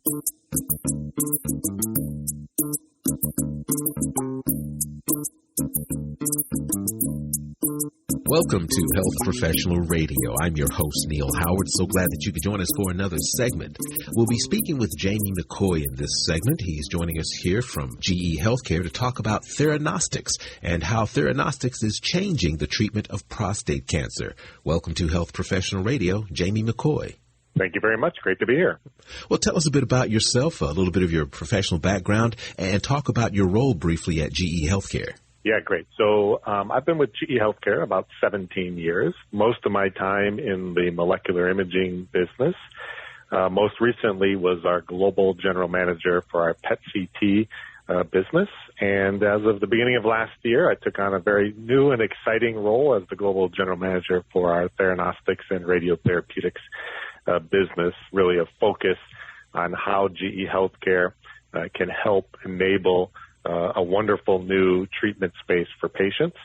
Welcome to Health Professional Radio. I'm your host, Neil Howard. So glad that you could join us for another segment. We'll be speaking with Jamie McCoy in this segment. He's joining us here from GE HealthCare to talk about Theranostics and how Theranostics is changing the treatment of prostate cancer. Welcome to Health Professional Radio, Jamie McCoy. Thank you very much. Great to be here. Well, tell us a bit about yourself, a little bit of your professional background, and talk about your role briefly at GE HealthCare. Yeah, great. So I've been with GE HealthCare about 17 years, most of my time in the molecular imaging business. Most recently was our global general manager for our PET-CT business. And as of the beginning of last year, I took on a very new and exciting role as the global general manager for our Theranostics and Radiotherapeutics business, really a focus on how GE HealthCare can help enable a wonderful new treatment space for patients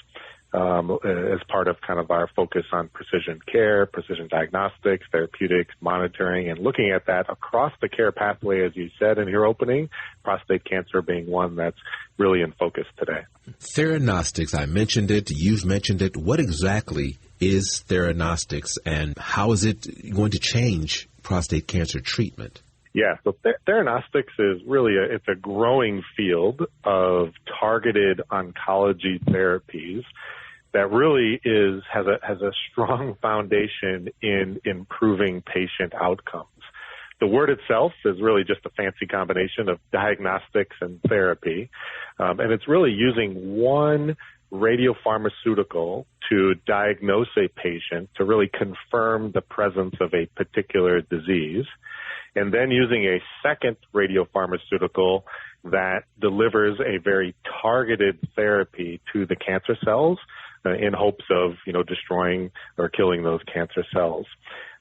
as part of kind of our focus on precision care, precision diagnostics, therapeutics, monitoring, and looking at that across the care pathway, as you said in your opening, prostate cancer being one that's really in focus today. Theranostics, I mentioned it, you've mentioned it. What exactly is Theranostics, and how is it going to change prostate cancer treatment? Yeah, so Theranostics is really it's a growing field of targeted oncology therapies that really has a strong foundation in improving patient outcomes. The word itself is really just a fancy combination of diagnostics and therapy, and it's really using one radiopharmaceutical to diagnose a patient to really confirm the presence of a particular disease, and then using a second radiopharmaceutical that delivers a very targeted therapy to the cancer cells in hopes of, destroying or killing those cancer cells.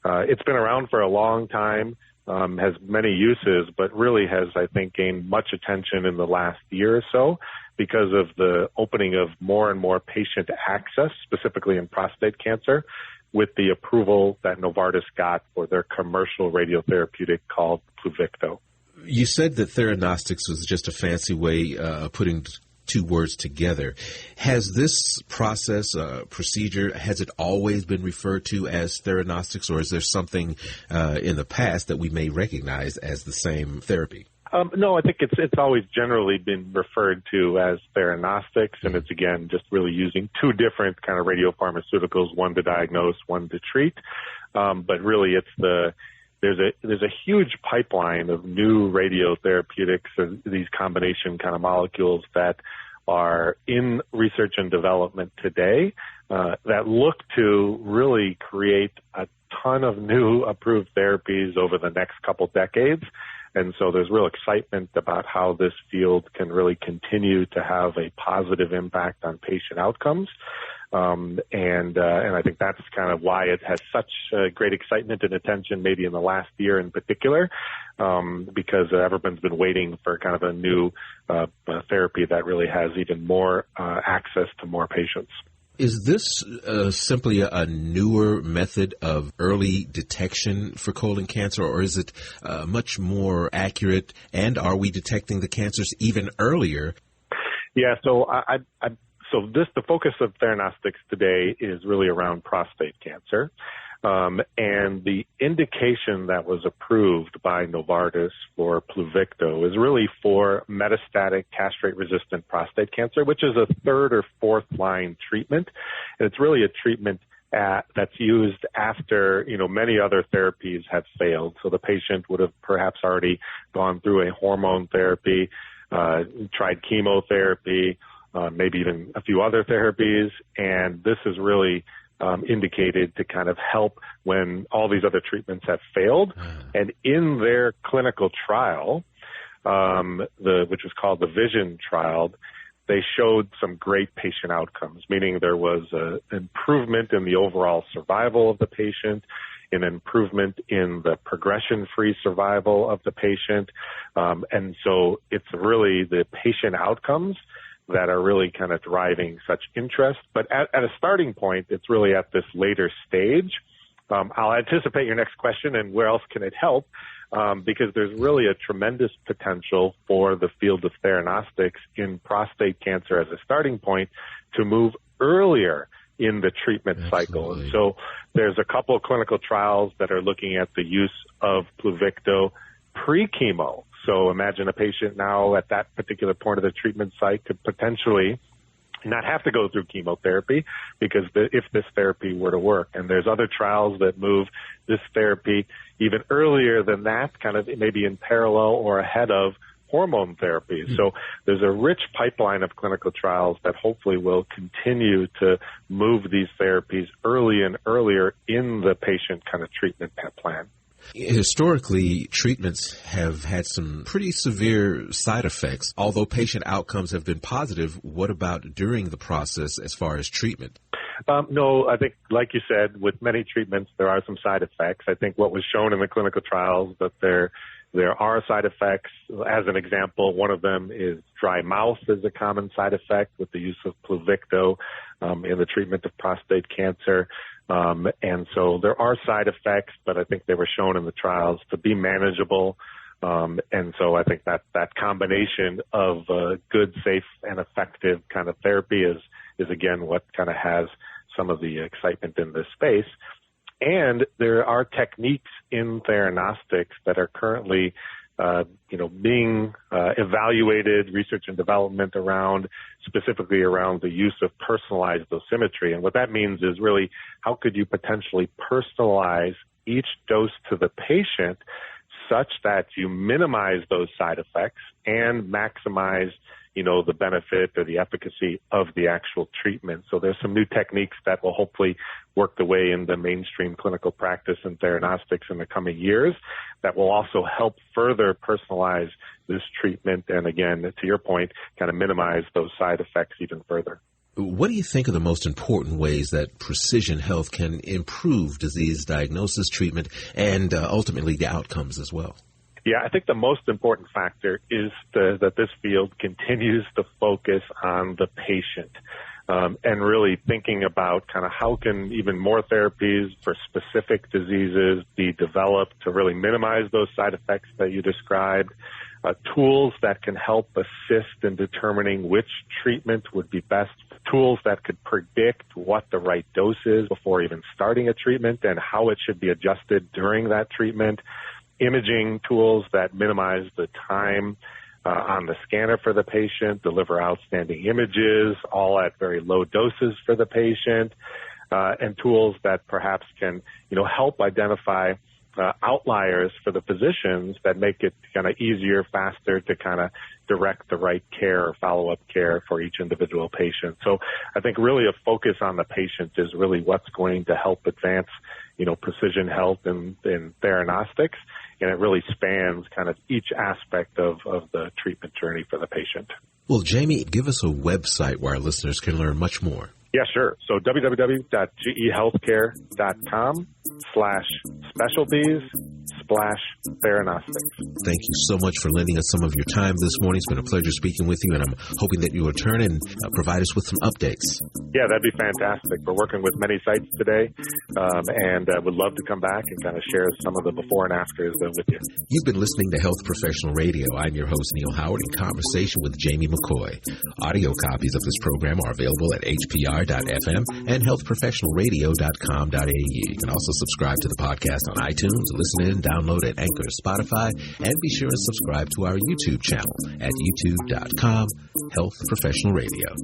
It's been around for a long time, has many uses, but really has, I think, gained much attention in the last year or so because of the opening of more and more patient access, specifically in prostate cancer, with the approval that Novartis got for their commercial radiotherapeutic called Pluvicto. You said that Theranostics was just a fancy way of putting two words together. Has this process, procedure, has it always been referred to as Theranostics, or is there something in the past that we may recognize as the same therapy? No, I think it's always generally been referred to as Theranostics, and it's, again, just really using two different kind of radiopharmaceuticals, one to diagnose, one to treat. But really there's a huge pipeline of new radiotherapeutics, these combination kind of molecules that are in research and development today that look to really create a ton of new approved therapies over the next couple decades. And so there's real excitement about how this field can really continue to have a positive impact on patient outcomes. And I think that's kind of why it has such great excitement and attention maybe in the last year in particular, because everyone's been waiting for kind of a new therapy that really has even more access to more patients. Is this simply a newer method of early detection for colon cancer, or is it much more accurate, and are we detecting the cancers even earlier? Yeah, so the focus of Theranostics today is really around prostate cancer. And the indication that was approved by Novartis for Pluvicto is really for metastatic castrate-resistant prostate cancer, which is a third or fourth line treatment. And it's really a treatment that's used after, many other therapies have failed. So the patient would have perhaps already gone through a hormone therapy, tried chemotherapy, maybe even a few other therapies, and this is really indicated to kind of help when all these other treatments have failed. And in their clinical trial, which was called the VISION trial, they showed some great patient outcomes, meaning there was an improvement in the overall survival of the patient, an improvement in the progression-free survival of the patient. And so it's really the patient outcomes that are really kind of driving such interest. But at a starting point, it's really at this later stage. I'll anticipate your next question and where else can it help. because there's really a tremendous potential for the field of theranostics in prostate cancer as a starting point to move earlier in the treatment cycle. And so there's a couple of clinical trials that are looking at the use of Pluvicto pre-chemo. So imagine a patient now at that particular point of the treatment site could potentially not have to go through chemotherapy because if this therapy were to work. And there's other trials that move this therapy even earlier than that, kind of maybe in parallel or ahead of hormone therapy. So there's a rich pipeline of clinical trials that hopefully will continue to move these therapies early and earlier in the patient kind of treatment plan. Historically, treatments have had some pretty severe side effects. Although patient outcomes have been positive, what about during the process as far as treatment? No, I think, like you said, with many treatments, there are some side effects. I think what was shown in the clinical trials that there are side effects. As an example, one of them is dry mouth is a common side effect with the use of Pluvicto in the treatment of prostate cancer. And so there are side effects, but I think they were shown in the trials to be manageable. And so I think that combination of good, safe, and effective kind of therapy is again what kind of has some of the excitement in this space. And there are techniques in theranostics that are currently, being evaluated, research and development around, specifically around the use of personalized dosimetry. And what that means is really how could you potentially personalize each dose to the patient such that you minimize those side effects and maximize the benefit or the efficacy of the actual treatment. So there's some new techniques that will hopefully work the way in the mainstream clinical practice in theranostics in the coming years that will also help further personalize this treatment and, again, to your point, kind of minimize those side effects even further. What do you think are the most important ways that precision health can improve disease diagnosis, treatment, and ultimately the outcomes as well? Yeah, I think the most important factor is that this field continues to focus on the patient and really thinking about kind of how can even more therapies for specific diseases be developed to really minimize those side effects that you described, tools that can help assist in determining which treatment would be best, tools that could predict what the right dose is before even starting a treatment and how it should be adjusted during that treatment, imaging tools that minimize the time on the scanner for the patient, deliver outstanding images, all at very low doses for the patient, and tools that perhaps can, help identify outliers for the physicians that make it kind of easier, faster to kind of direct the right care or follow-up care for each individual patient. So I think really a focus on the patient is really what's going to help advance, precision health in theranostics, and it really spans kind of each aspect of the treatment journey for the patient. Well, Jamie, give us a website where our listeners can learn much more. Yeah, sure. So www.gehealthcare.com/specialties/theranostics. Thank you so much for lending us some of your time this morning. It's been a pleasure speaking with you, and I'm hoping that you will return and provide us with some updates. Yeah, that'd be fantastic. We're working with many sites today, and would love to come back and kind of share some of the before and afters with you. You've been listening to Health Professional Radio. I'm your host, Neil Howard, in conversation with Jamie McCoy. Audio copies of this program are available at hpr.fm and healthprofessionalradio.com.au. You can also subscribe to the podcast on iTunes, listen in, download at Anchor, Spotify, and be sure to subscribe to our YouTube channel at youtube.com/Health Professional Radio.